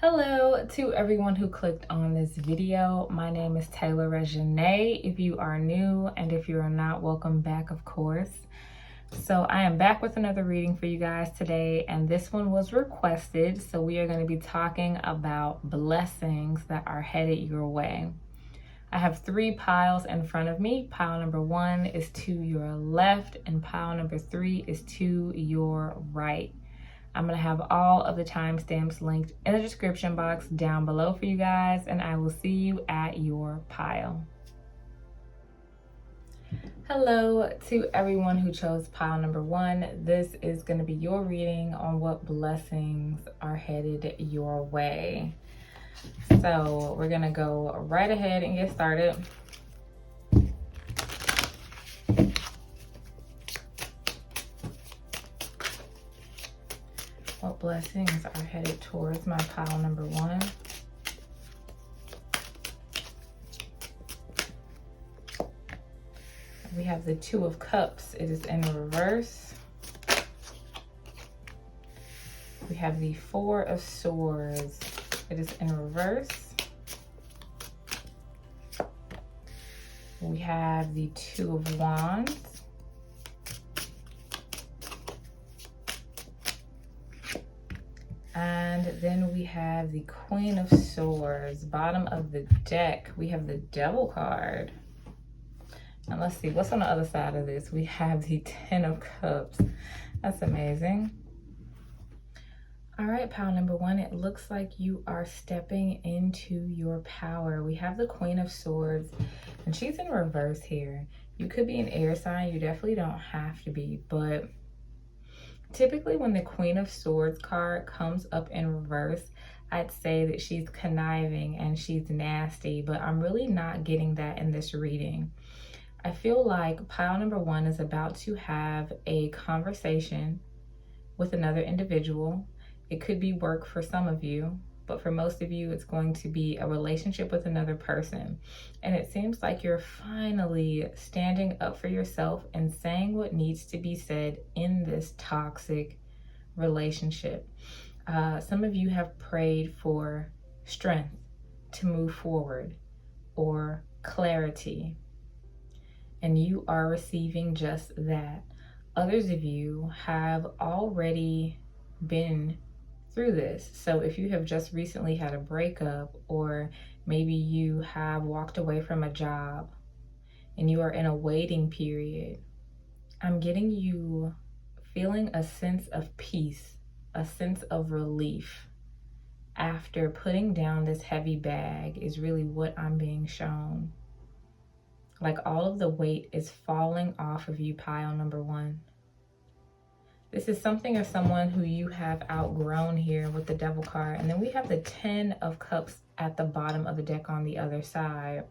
Hello to everyone who clicked on this video. My name is TayRB. If you are new and if you are not, welcome back, of course. So I am back with another reading for you guys today, and this one was requested. So we are going to be talking about blessings that are headed your way. I have three piles in front of me. Pile number 1 is to your left, and pile number 3 is to your right. I'm going to have all of the timestamps linked in the description box down below for you guys, and I will see you at your pile. Hello to everyone who chose pile number 1. This is going to be your reading on what blessings are headed your way. So we're going to go right ahead and get started. What blessings are headed towards my pile number 1? We have the 2 of Cups. It is in reverse. We have the 4 of Swords. It is in reverse. We have the 2 of Wands. And then we have the Queen of Swords. Bottom of the deck, we have the Devil card. And let's see, what's on the other side of this? We have the 10 of Cups. That's amazing. All right, pile number 1, it looks like you are stepping into your power. We have the Queen of Swords, and she's in reverse here. You could be an air sign. You definitely don't have to be, but typically when the Queen of Swords card comes up in reverse, I'd say that she's conniving and she's nasty, but I'm really not getting that in this reading. I feel like pile number 1 is about to have a conversation with another individual. It could be work for some of you, but for most of you, it's going to be a relationship with another person. And it seems like you're finally standing up for yourself and saying what needs to be said in this toxic relationship. Some of you have prayed for strength to move forward or clarity, and you are receiving just that. Others of you have already been through this. So if you have just recently had a breakup, or maybe you have walked away from a job and you are in a waiting period, I'm getting you feeling a sense of peace, a sense of relief after putting down this heavy bag is really what I'm being shown. Like all of the weight is falling off of you, pile number 1. This is something or someone who you have outgrown here with the Devil card. And then we have the 10 of Cups at the bottom of the deck on the other side.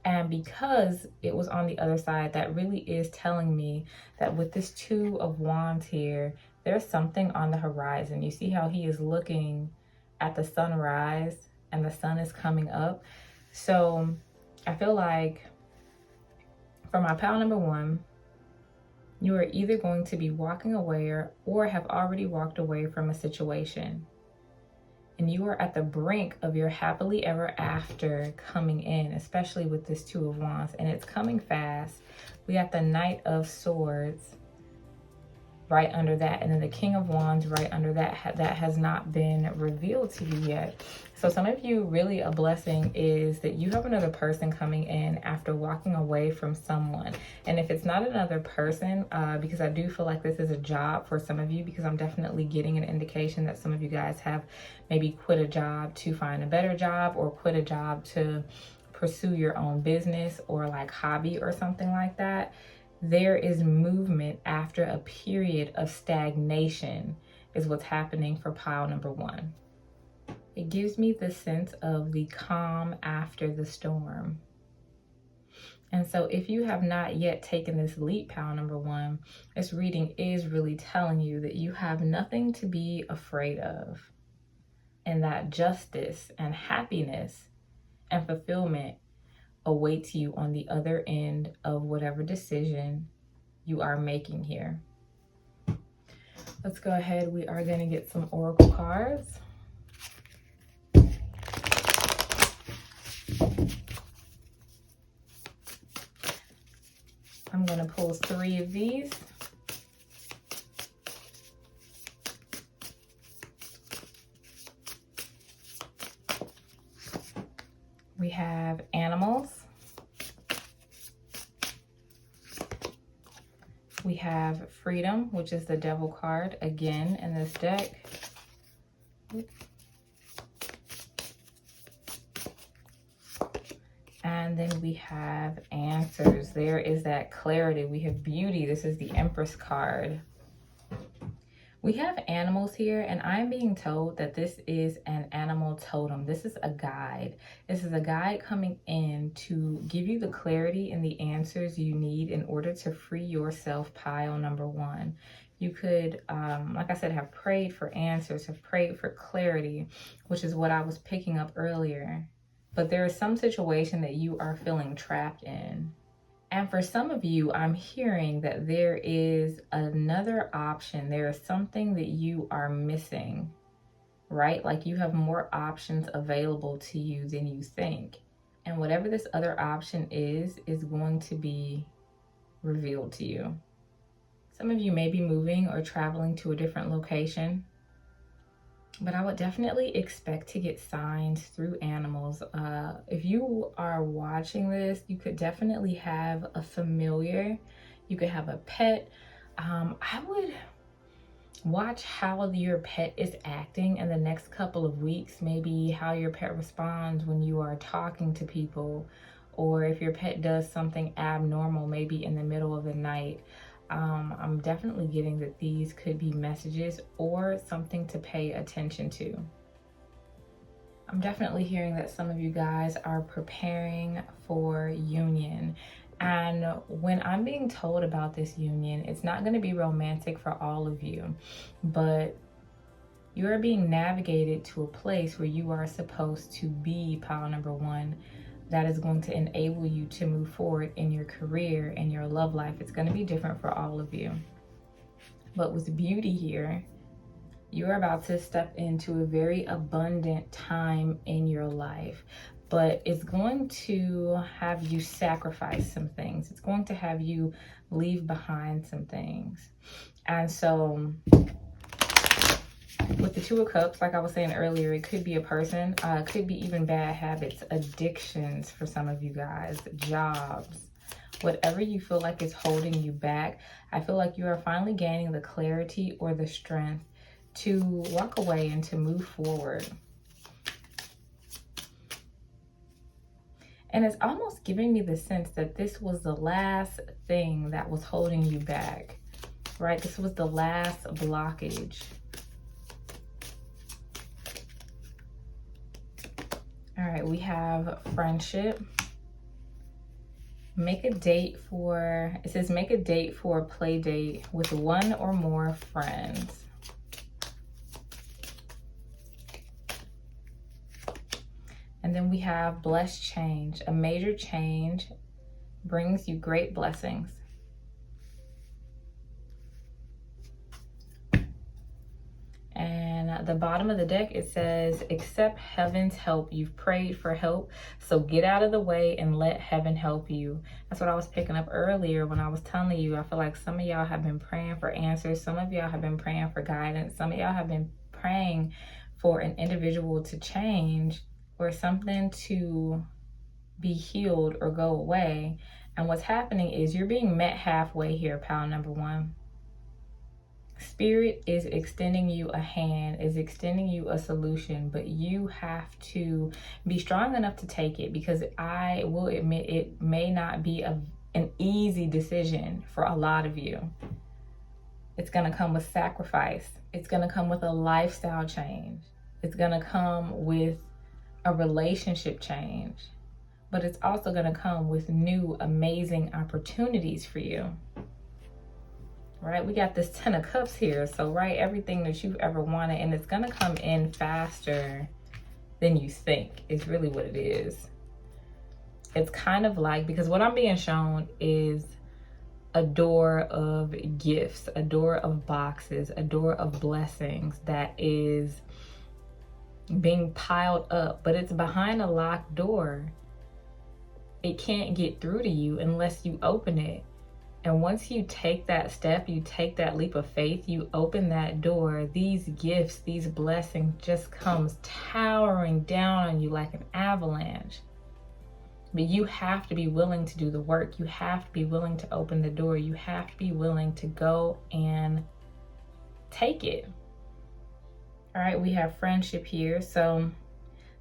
And because it was on the other side, that really is telling me that with this 2 of Wands here, there's something on the horizon. You see how he is looking at the sunrise and the sun is coming up. So I feel like for my pile number 1, you are either going to be walking away or have already walked away from a situation. And you are at the brink of your happily ever after coming in, especially with this 2 of Wands. And it's coming fast. We have the Knight of Swords right under that. And then the King of Wands right under that. That has not been revealed to you yet. So some of you, really a blessing is that you have another person coming in after walking away from someone. And if it's not another person, because I do feel like this is a job for some of you, because I'm definitely getting an indication that some of you guys have maybe quit a job to find a better job, or quit a job to pursue your own business or like hobby or something like that. There is movement after a period of stagnation is what's happening for pile number 1. It gives me the sense of the calm after the storm. And so if you have not yet taken this leap, pile number 1, this reading is really telling you that you have nothing to be afraid of, and that justice and happiness and fulfillment awaits you on the other end of whatever decision you are making here. Let's go ahead. We are going to get some oracle cards. going to pull 3 of these. We have animals. We have freedom, which is the devil card again in this deck. And then we have answers. There is that clarity. We have beauty. This is the Empress card. We have animals here, and I'm being told that this is an animal totem. This is a guide. This is a guide coming in to give you the clarity and the answers you need in order to free yourself, pile number 1. You could, like I said, have prayed for answers, have prayed for clarity, which is what I was picking up earlier. But there is some situation that you are feeling trapped in. And for some of you, I'm hearing that there is another option. There is something that you are missing, right? Like you have more options available to you than you think. And whatever this other option is going to be revealed to you. Some of you may be moving or traveling to a different location. But I would definitely expect to get signs through animals. If you are watching this, you could definitely have a familiar. You could have a pet. I would watch how your pet is acting in the next couple of weeks. Maybe how your pet responds when you are talking to people. Or if your pet does something abnormal, maybe in the middle of the night. I'm definitely getting that these could be messages or something to pay attention to. I'm definitely hearing that some of you guys are preparing for union. And when I'm being told about this union, it's not going to be romantic for all of you, but you are being navigated to a place where you are supposed to be, pile number 1. That is going to enable you to move forward in your career and your love life. It's going to be different for all of you. But with beauty here, you're about to step into a very abundant time in your life. But it's going to have you sacrifice some things. It's going to have you leave behind some things. And so with the 2 of Cups, like I was saying earlier, it could be a person, it could be even bad habits, addictions for some of you guys, jobs, whatever you feel like is holding you back. I feel like you are finally gaining the clarity or the strength to walk away and to move forward. And it's almost giving me the sense that this was the last thing that was holding you back, right? This was the last blockage. All right, we have friendship. Make a date for, it says make a date for a play date with 1 or more friends. And then we have blessed change. A major change brings you great blessings. And at the bottom of the deck, it says, accept heaven's help. You've prayed for help, so get out of the way and let heaven help you. That's what I was picking up earlier when I was telling you. I feel like some of y'all have been praying for answers. Some of y'all have been praying for guidance. Some of y'all have been praying for an individual to change or something to be healed or go away. And what's happening is you're being met halfway here, pile number 1. Spirit is extending you a hand, is extending you a solution, but you have to be strong enough to take it, because I will admit it may not be an easy decision for a lot of you. It's going to come with sacrifice. It's going to come with a lifestyle change. It's going to come with a relationship change, but it's also going to come with new, amazing opportunities for you. Right, we got this 10 of Cups here. So, right, everything that you've ever wanted, and it's going to come in faster than you think is really what it is. It's kind of like, because what I'm being shown is a door of gifts, a door of boxes, a door of blessings that is being piled up, but it's behind a locked door. It can't get through to you unless you open it. And once you take that step, you take that leap of faith, you open that door, these gifts, these blessings just comes towering down on you like an avalanche. But you have to be willing to do the work. You have to be willing to open the door. You have to be willing to go and take it. All right, we have friendship here. So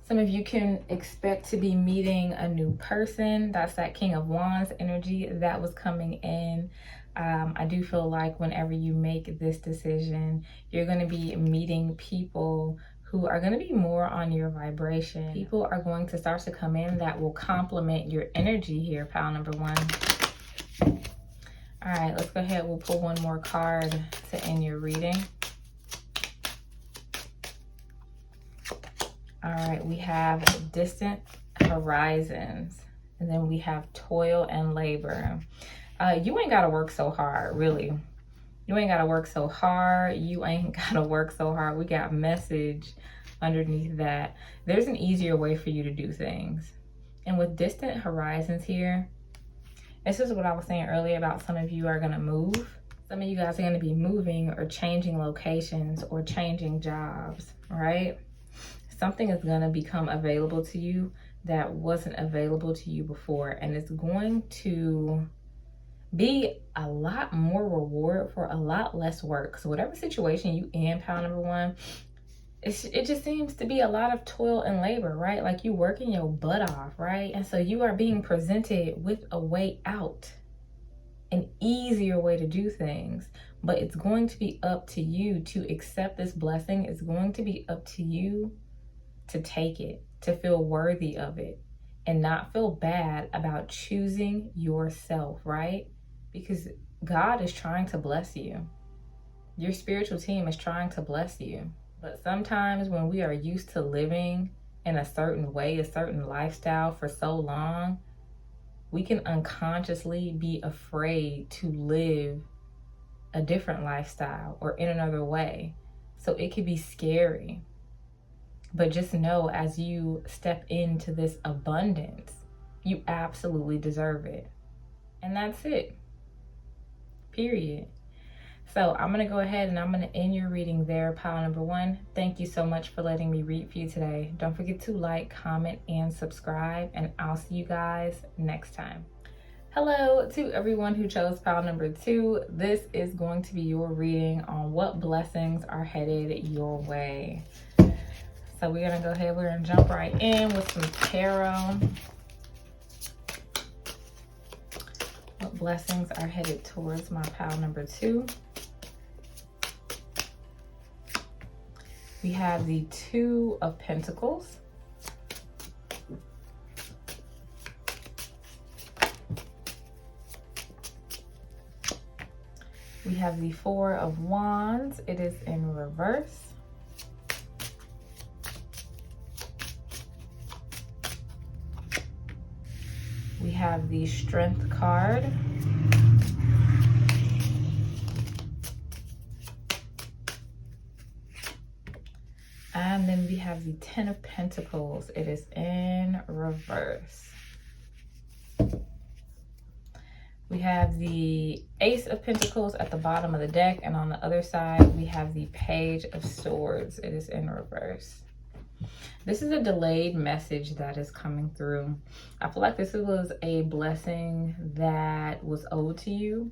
some of you can expect to be meeting a new person. That's that King of Wands energy that was coming in. I do feel like whenever you make this decision, you're going to be meeting people who are going to be more on your vibration. People are going to start to come in that will complement your energy here, pile number one. All right, let's go ahead. We'll pull one more card to end your reading. All right, we have distant horizons, and then we have toil and labor. You ain't got to work so hard, really. You ain't got to work so hard. You ain't got to work so hard. We got message underneath that. There's an easier way for you to do things. And with distant horizons here, this is what I was saying earlier about some of you are going to move. Some of you guys are going to be moving or changing locations or changing jobs, right? Something is going to become available to you that wasn't available to you before. And it's going to be a lot more reward for a lot less work. So whatever situation you in, pile number one, it just seems to be a lot of toil and labor, right? Like you working your butt off, right? And so you are being presented with a way out, an easier way to do things. But it's going to be up to you to accept this blessing. It's going to be up to you to take it, to feel worthy of it, and not feel bad about choosing yourself, right? Because God is trying to bless you. Your spiritual team is trying to bless you. But sometimes when we are used to living in a certain way, a certain lifestyle for so long, we can unconsciously be afraid to live a different lifestyle or in another way. So it could be scary. But just know, as you step into this abundance, you absolutely deserve it. And that's it. Period. So I'm going to go ahead and I'm going to end your reading there, pile number one. Thank you so much for letting me read for you today. Don't forget to like, comment, and subscribe, and I'll see you guys next time. Hello to everyone who chose pile number two. This is going to be your reading on what blessings are headed your way. So we're going to go ahead, we're going to jump right in with some tarot. What blessings are headed towards my pile number two? We have the Two of Pentacles. We have the Four of Wands. It is in reverse. We have the Strength card. And then we have the Ten of Pentacles. It is in reverse. We have the Ace of Pentacles at the bottom of the deck. And on the other side, we have the Page of Swords. It is in reverse. This is a delayed message that is coming through. I feel like this was a blessing that was owed to you,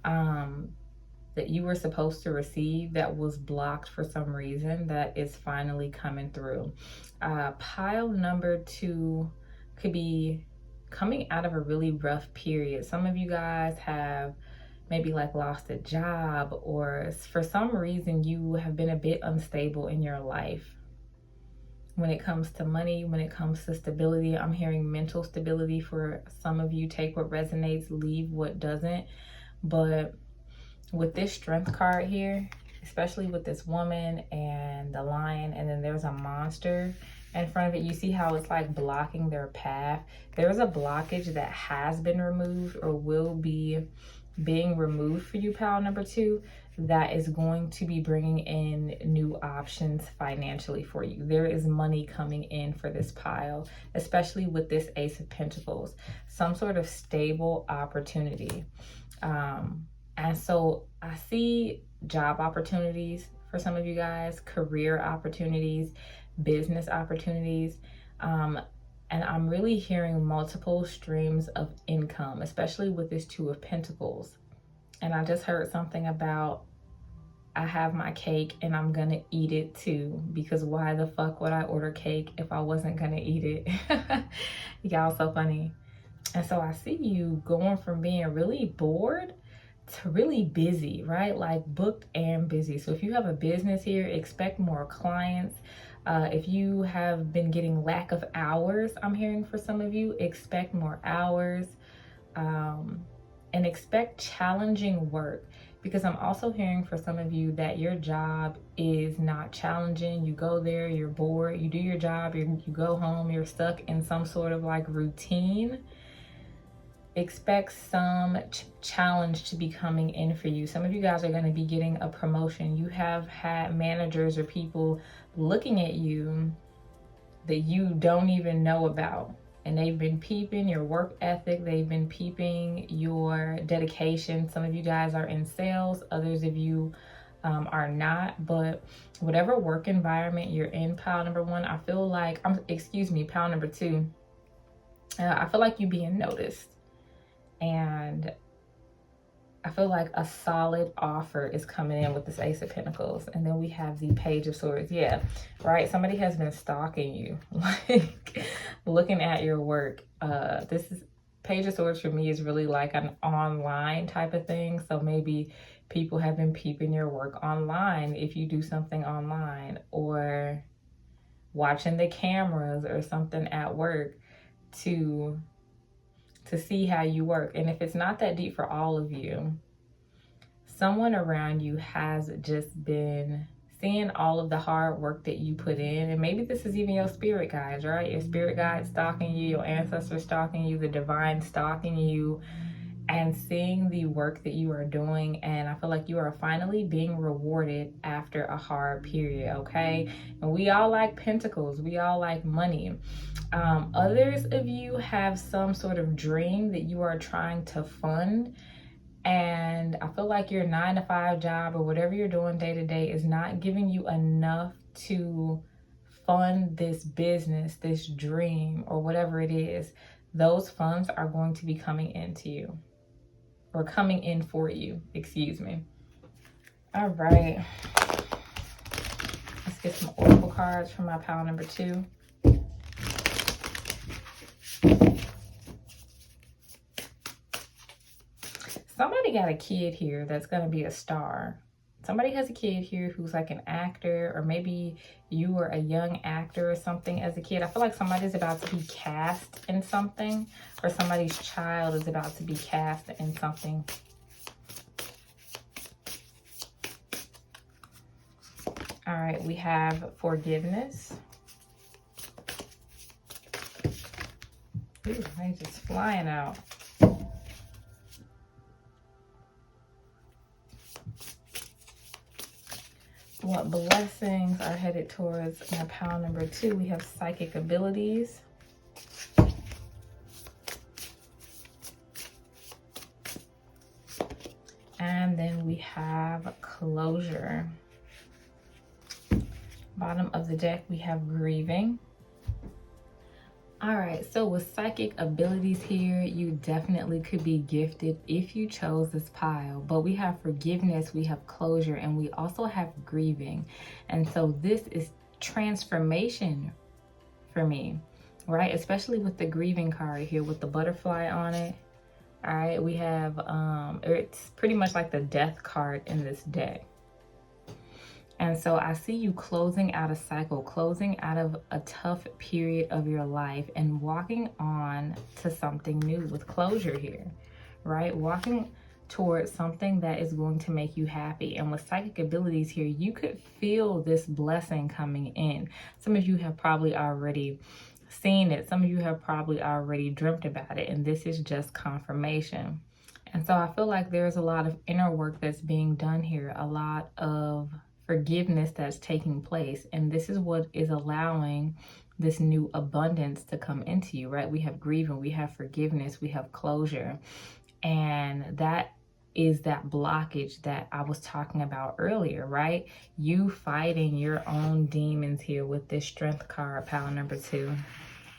that you were supposed to receive, that was blocked for some reason, that is finally coming through. Pile number two could be coming out of a really rough period. Some of you guys have maybe like lost a job, or for some reason you have been a bit unstable in your life. When it comes to money, when it comes to stability, I'm hearing mental stability for some of you. Take what resonates, leave what doesn't. But with this Strength card here, especially with this woman and the lion, and then there's a monster in front of it, you see how it's like blocking their path. There's a blockage that has been removed or will be being removed for you, pile number two, that is going to be bringing in new options financially for you. There is money coming in for this pile, especially with this Ace of Pentacles, some sort of stable opportunity. And so I see job opportunities for some of you guys, career opportunities, business opportunities. And I'm really hearing multiple streams of income, especially with this Two of Pentacles. And I just heard something about, I have my cake and I'm gonna eat it too, because why the fuck would I order cake if I wasn't gonna eat it? Y'all so funny. And so I see you going from being really bored to really busy, right? Like booked and busy. So if you have a business here, expect more clients. If you have been getting lack of hours, I'm hearing for some of you, expect more hours. And expect challenging work, because I'm also hearing for some of you that your job is not challenging. You go there, you're bored, you do your job, you go home, you're stuck in some sort of like routine. Expect some challenge to be coming in for you. Some of you guys are going to be getting a promotion. You have had managers or people looking at you that you don't even know about. And they've been peeping your work ethic. They've been peeping your dedication. Some of you guys are in sales. Others of you are not. But whatever work environment you're in, pile number one, I feel like, pile number two, I feel like you being noticed. And I feel like a solid offer is coming in with this Ace of Pentacles. And then we have the Page of Swords. Yeah, right? Somebody has been stalking you, like looking at your work. This is Page of Swords for me is really like an online type of thing. So maybe people have been peeping your work online if you do something online, or watching the cameras or something at work to see how you work. And if it's not that deep for all of you, someone around you has just been seeing all of the hard work that you put in. And maybe this is even your spirit guides, right? Your spirit guides stalking you, your ancestors stalking you, the divine stalking you, and seeing the work that you are doing. And I feel like you are finally being rewarded after a hard period, okay? And we all like pentacles. We all like money. Others of you have some sort of dream that you are trying to fund. And I feel like your 9-to-5 job or whatever you're doing day to day is not giving you enough to fund this business, this dream, or whatever it is. Those funds are going to be coming into you, or coming in for you, excuse me. All right. Let's get some oracle cards for my pile number two. Somebody got a kid here that's going to be a star. Somebody has a kid here who's like an actor, or maybe you were a young actor or something as a kid. I feel like somebody's about to be cast in something, or somebody's child is about to be cast in something. All right, we have forgiveness. Ooh, they're just flying out. What blessings are headed towards my pile number two? We have psychic abilities. And then we have closure. Bottom of the deck, we have grieving. All right, so with psychic abilities here, you definitely could be gifted if you chose this pile. But we have forgiveness, we have closure, and we also have grieving. And so this is transformation for me, right? Especially with the grieving card here with the butterfly on it. All right, we have, it's pretty much like the death card in this deck. And so I see you closing out a cycle, closing out of a tough period of your life and walking on to something new with closure here, right? Walking towards something that is going to make you happy. And with psychic abilities here, you could feel this blessing coming in. Some of you have probably already seen it. Some of you have probably already dreamt about it. And this is just confirmation. And so I feel like there's a lot of inner work that's being done here, a lot of forgiveness that's taking place. And this is what is allowing this new abundance to come into you, right? We have grieving, we have forgiveness, we have closure. And that is that blockage that I was talking about earlier, right? You fighting your own demons here with this strength card, pile number 2.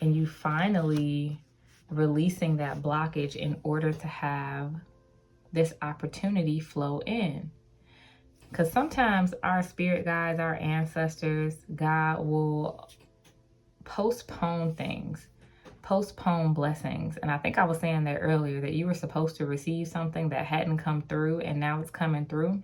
And you finally releasing that blockage in order to have this opportunity flow in. Because sometimes our spirit guides, our ancestors, God will postpone things, postpone blessings. And I think I was saying that earlier, that you were supposed to receive something that hadn't come through and now it's coming through.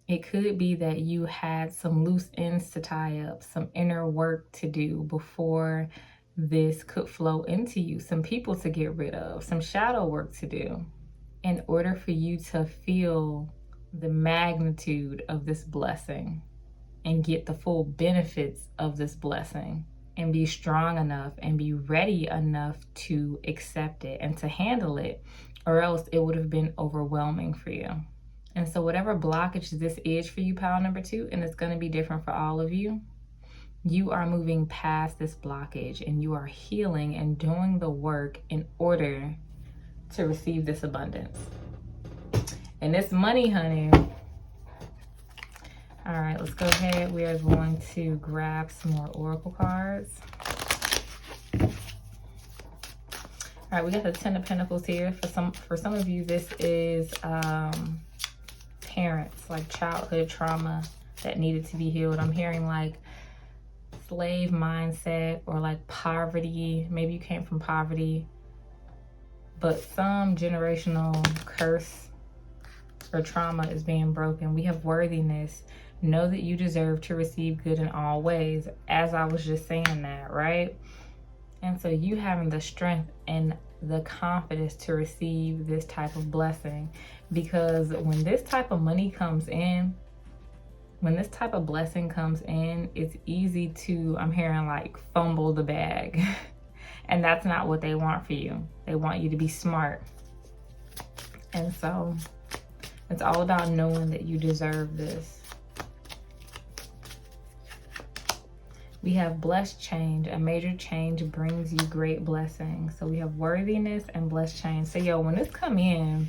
It could be that you had some loose ends to tie up, some inner work to do before this could flow into you, some people to get rid of, some shadow work to do in order for you to feel the magnitude of this blessing and get the full benefits of this blessing and be strong enough and be ready enough to accept it and to handle it, or else it would have been overwhelming for you. And so whatever blockage this is for you, pile number 2, and it's going to be different for all of you, you are moving past this blockage and you are healing and doing the work in order to receive this abundance. And this money, honey. All right, let's go ahead. We are going to grab some more oracle cards. All right, we got the 10 of Pentacles here. For some of you, this is parents, like childhood trauma that needed to be healed. I'm hearing like slave mindset or like poverty. Maybe you came from poverty, but some generational curse or trauma is being broken. We have worthiness. Know that you deserve to receive good in all ways, as I was just saying that, right? And so you having the strength and the confidence to receive this type of blessing, because when this type of money comes in, when this type of blessing comes in, it's easy to, I'm hearing like fumble the bag. And that's not what they want for you. They want you to be smart. And so it's all about knowing that you deserve this. We have blessed change. A major change brings you great blessings. So we have worthiness and blessed change. So yo, when this come in,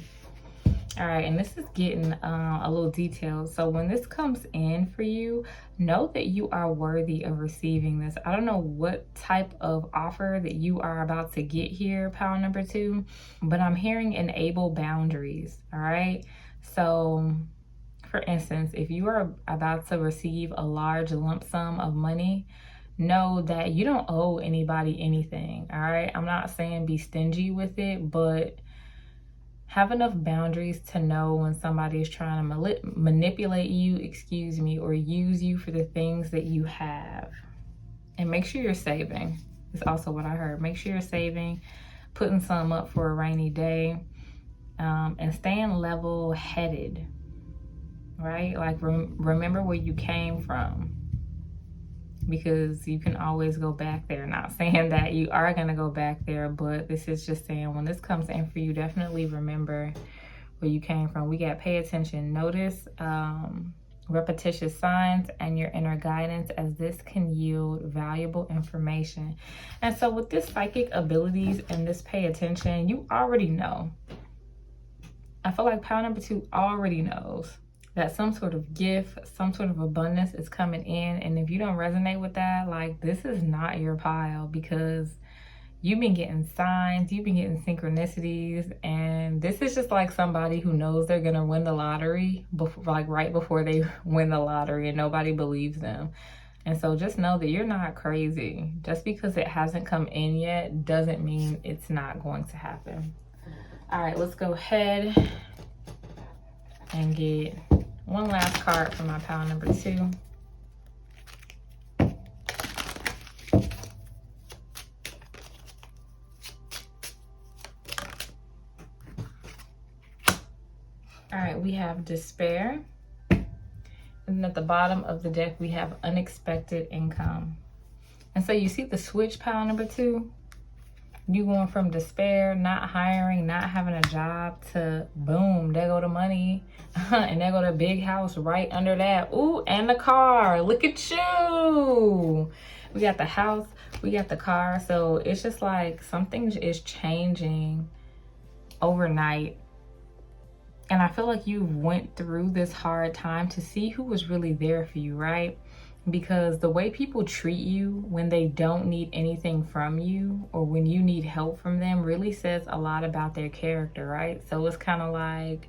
all right, and this is getting a little detailed. So when this comes in for you, know that you are worthy of receiving this. I don't know what type of offer that you are about to get here, pile number 2, but I'm hearing enable boundaries, all right? So for instance, if you are about to receive a large lump sum of money, know that you don't owe anybody anything, all right? I'm not saying be stingy with it, but have enough boundaries to know when somebody is trying to manipulate you, or use you for the things that you have. And make sure you're saving. It's also what I heard. Make sure you're saving, putting some up for a rainy day, and staying level-headed, right? Like remember where you came from, because you can always go back there. Not saying that you are going to go back there, but this is just saying when this comes in for you, definitely remember where you came from. We got pay attention, notice repetitious signs and your inner guidance, as this can yield valuable information. And so with this psychic abilities and this pay attention, you already know. I feel like pile number 2 already knows that some sort of gift, some sort of abundance is coming in. And if you don't resonate with that, like, this is not your pile, because you've been getting signs, you've been getting synchronicities, and this is just like somebody who knows they're gonna win the lottery before, like right before they win the lottery, and nobody believes them. And so just know that you're not crazy. Just because it hasn't come in yet doesn't mean it's not going to happen. All right, let's go ahead and get one last card for my pile number 2. All right, we have despair. And at the bottom of the deck, we have unexpected income. And so you see the switch, pile number 2? You going from despair, not hiring, not having a job, to boom, there go the money. And there go the big house right under that. Ooh, and the car. Look at you. We got the house, we got the car. So it's just like something is changing overnight. And I feel like you went through this hard time to see who was really there for you, right? Because the way people treat you when they don't need anything from you, or when you need help from them, really says a lot about their character, right? So it's kind of like,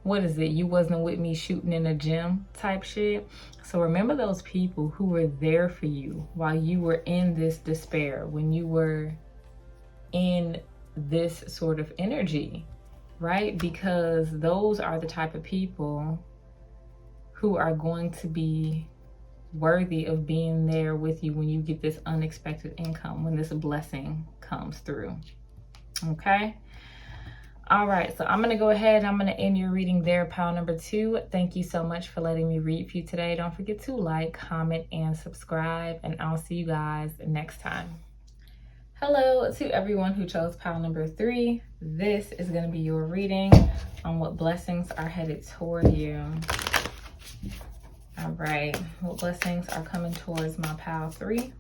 what is it? You wasn't with me shooting in a gym type shit. So remember those people who were there for you while you were in this despair, when you were in this sort of energy, right? Because those are the type of people who are going to be worthy of being there with you when you get this unexpected income, when this blessing comes through. Okay. All right, so I'm going to go ahead. I'm going to end your reading there, pile number 2. Thank you so much for letting me read for you today. Don't forget to like, comment, and subscribe, and I'll see you guys next time. Hello to everyone who chose pile number 3. This is going to be your reading on what blessings are headed toward you. All right, what blessings are coming towards my pile 3?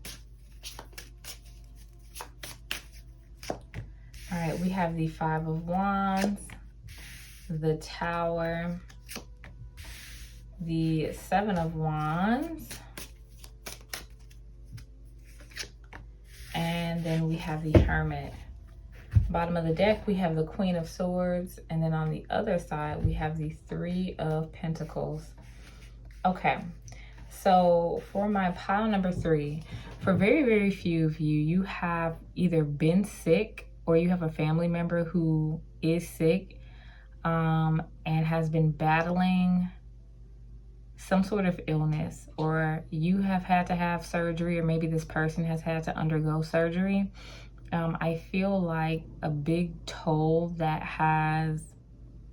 All right, we have the 5 of Wands, the Tower, the 7 of Wands, and then we have the Hermit. Bottom of the deck, we have the Queen of Swords, and then on the other side, we have the 3 of Pentacles. Okay, so for my pile number 3, for very, very few of you, you have either been sick or you have a family member who is sick and has been battling some sort of illness, or you have had to have surgery, or maybe this person has had to undergo surgery. I feel like a big toll that has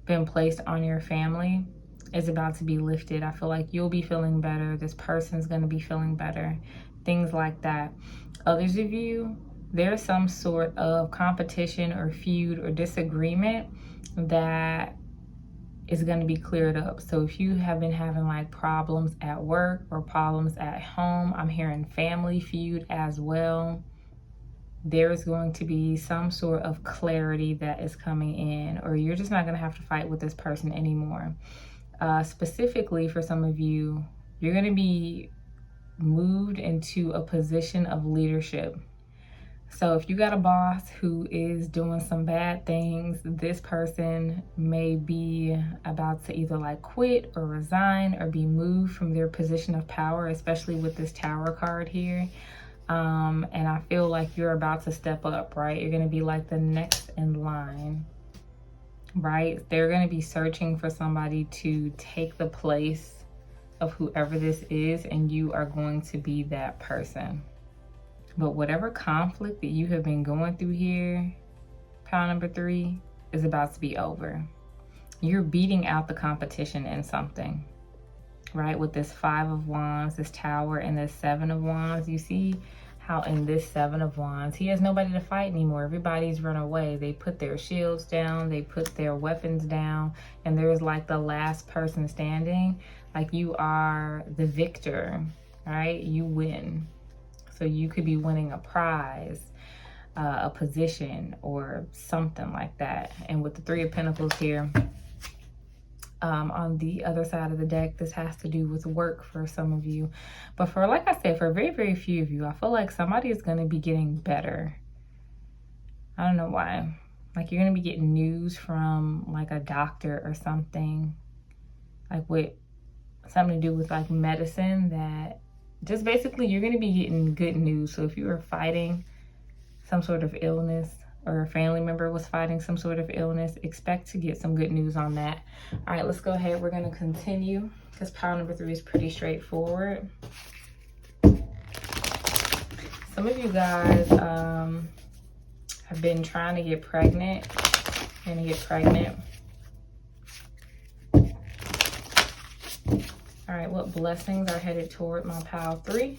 been placed on your family is about to be lifted. I feel like you'll be feeling better. This person's going to be feeling better. Things like that. Others of you, there's some sort of competition or feud or disagreement that is going to be cleared up. So if you have been having like problems at work or problems at home, I'm hearing family feud as well. There's going to be some sort of clarity that is coming in, or you're just not going to have to fight with this person anymore. Specifically for some of you, you're going to be moved into a position of leadership. So if you got a boss who is doing some bad things, this person may be about to either like quit or resign or be moved from their position of power, especially with this Tower card here. And I feel like you're about to step up, right? You're going to be like the next in line. Right? They're going to be searching for somebody to take the place of whoever this is, and you are going to be that person. But whatever conflict that you have been going through here, pile number 3, is about to be over. You're beating out the competition in something, right? With this 5 of Wands, this Tower, and this 7 of Wands, you see how in this 7 of Wands, he has nobody to fight anymore. Everybody's run away. They put their shields down, they put their weapons down, and there's like the last person standing. Like you are the victor, right? You win. So you could be winning a prize, a position, or something like that. And with the 3 of Pentacles here, on the other side of the deck, this has to do with work for some of you. But for, like I said, for very, very few of you, I feel like somebody is going to be getting better. I don't know why. Like you're going to be getting news from like a doctor or something, like with something to do with like medicine, that just basically you're going to be getting good news. So if you are fighting some sort of illness, or a family member was fighting some sort of illness, expect to get some good news on that. All right, let's go ahead. We're going to continue because pile number 3 is pretty straightforward. Some of you guys have been trying to get pregnant. All right, what blessings are headed toward my pile 3?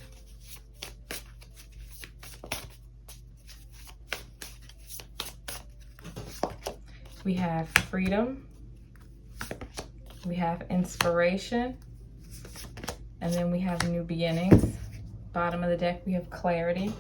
We have freedom. We have inspiration. And then we have new beginnings. Bottom of the deck, we have clarity.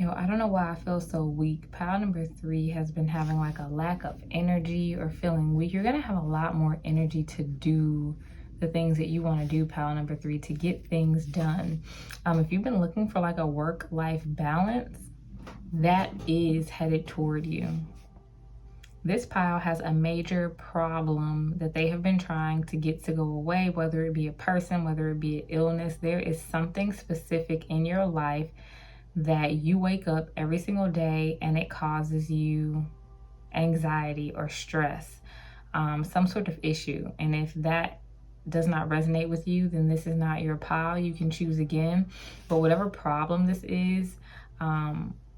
I don't know why I feel so weak. Pile number 3 has been having like a lack of energy or feeling weak. You're gonna have a lot more energy to do the things that you want to do, pile number 3, to get things done. If you've been looking for like a work-life balance, that is headed toward you. This pile has a major problem that they have been trying to get to go away, whether it be a person, whether it be an illness. There is something specific in your life that you wake up every single day and it causes you anxiety or stress, some sort of issue. And if that does not resonate with you, then this is not your pile. You can choose again. But whatever problem this is,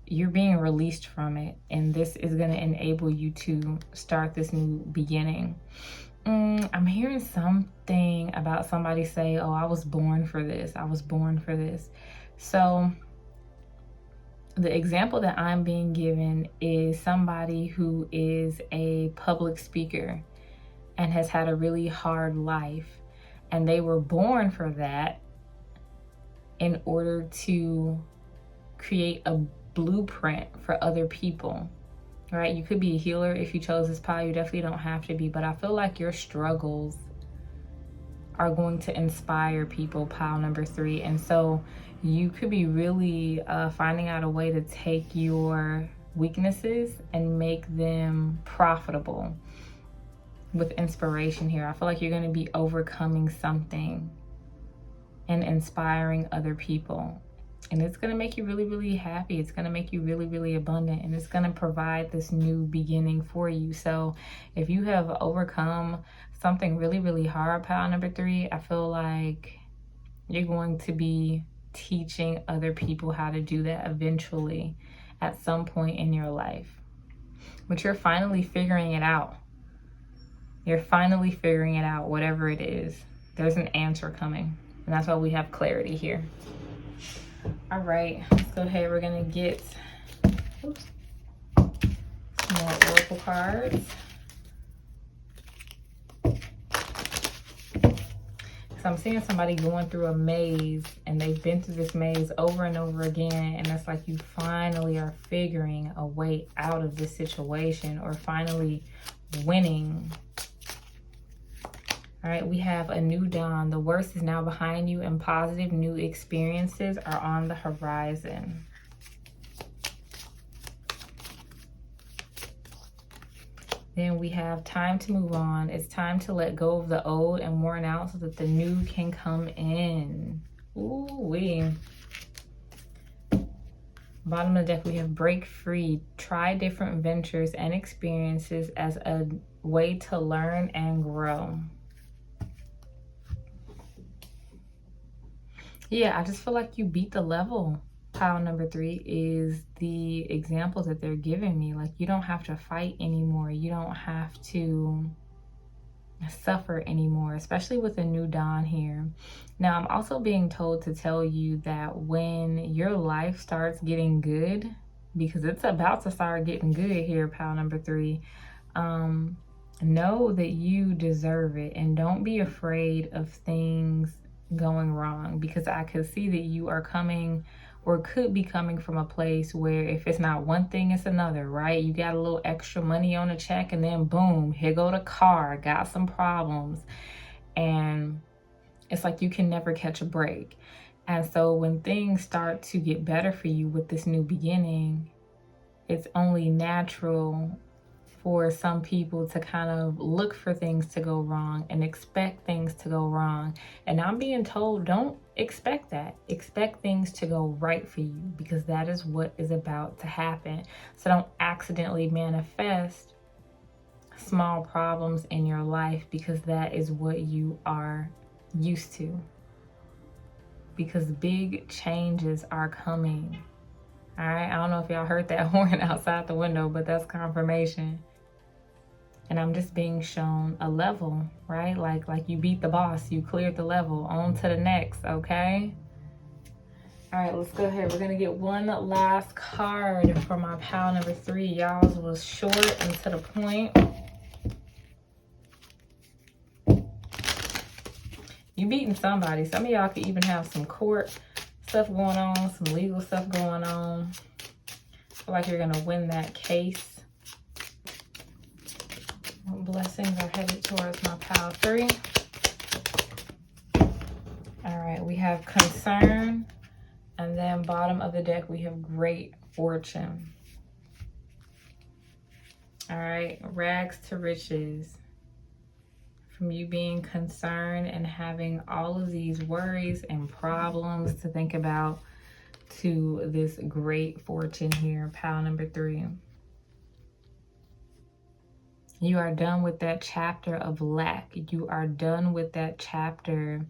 you're being released from it, and this is going to enable you to start this new beginning. I'm hearing something about somebody say, oh, I was born for this. I was born for this. So the example that I'm being given is somebody who is a public speaker and has had a really hard life, and they were born for that in order to create a blueprint for other people, right? You could be a healer if you chose this pile. You definitely don't have to be, but I feel like your struggles are going to inspire people, pile number 3. And so you could be really finding out a way to take your weaknesses and make them profitable with inspiration here. I feel like you're going to be overcoming something and inspiring other people. And it's going to make you really, really happy. It's going to make you really, really abundant. And it's going to provide this new beginning for you. So if you have overcome something really, really hard, pile number 3, I feel like you're going to be teaching other people how to do that eventually at some point in your life. But you're finally figuring it out. You're finally figuring it out, whatever it is. There's an answer coming. And that's why we have clarity here. All right, let's go ahead. We're going to get some more oracle cards. So I'm seeing somebody going through a maze, and they've been through this maze over and over again, and it's like you finally are figuring a way out of this situation, or finally winning. All right, we have a new dawn. The worst is now behind you, and positive new experiences are on the horizon. Then we have time to move on. It's time to let go of the old and worn out so that the new can come in. Ooh-wee. Bottom of the deck, we have break free. Try different ventures and experiences as a way to learn and grow. Yeah, I just feel like you beat the level. Pile number 3 is the example that they're giving me. Like, you don't have to fight anymore. You don't have to suffer anymore, especially with a new dawn here. Now, I'm also being told to tell you that when your life starts getting good, because it's about to start getting good here, pile number 3, know that you deserve it, and don't be afraid of things going wrong, because I could see that you are coming, or could be coming, from a place where if it's not one thing, it's another, right? You got a little extra money on a check, and then boom, here go the car, got some problems, and it's like you can never catch a break. And so when things start to get better for you with this new beginning, it's only natural for some people to kind of look for things to go wrong and expect things to go wrong. And I'm being told, don't expect that. Expect things to go right for you, because that is what is about to happen. So don't accidentally manifest small problems in your life, because that is what you are used to. Because big changes are coming. All right, I don't know if y'all heard that horn outside the window, but that's confirmation. And I'm just being shown a level, right? Like you beat the boss, you cleared the level, on to the next, okay? All right, let's go ahead. We're gonna get one last card for my pile number 3. Y'all's was short and to the point. You beating somebody. Some of y'all could even have some court stuff going on, some legal stuff going on. I feel like you're gonna win that case. Blessings are headed towards my pile 3. All right, we have concern. And then bottom of the deck, we have great fortune. All right, rags to riches. From you being concerned and having all of these worries and problems to think about to this great fortune here, pile number 3. You are done with that chapter of lack. You are done with that chapter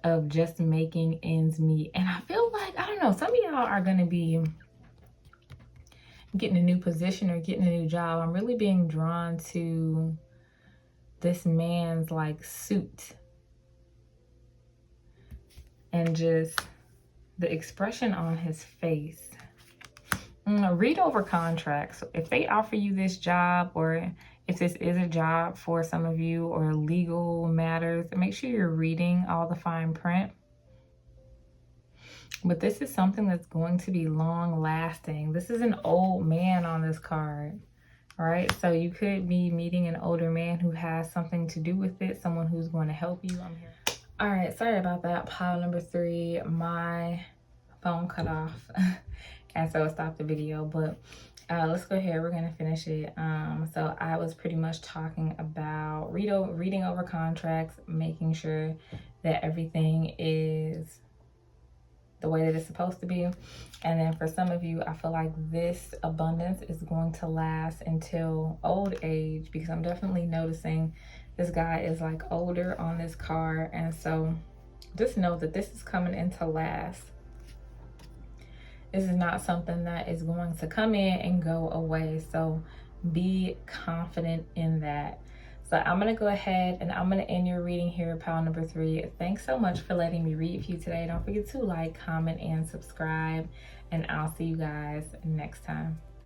of just making ends meet. And I feel like, I don't know, some of y'all are going to be getting a new position or getting a new job. I'm really being drawn to this man's like suit and just the expression on his face. Read over contracts. If they offer you this job, or if this is a job for some of you, or legal matters, make sure you're reading all the fine print. But this is something that's going to be long lasting. This is an old man on this card. All right, so you could be meeting an older man who has something to do with it, someone who's going to help you. I'm here. All right, sorry about that. Pile number 3, my phone cut off and so it stopped the video, but let's go ahead. We're going to finish it. So I was pretty much talking about reading over contracts, making sure that everything is the way that it's supposed to be. And then for some of you, I feel like this abundance is going to last until old age, because I'm definitely noticing this guy is like older on this card. And so just know that this is coming into last. This is not something that is going to come in and go away. So be confident in that. So I'm going to go ahead and I'm going to end your reading here, pile number 3. Thanks so much for letting me read for you today. Don't forget to like, comment, and subscribe. And I'll see you guys next time.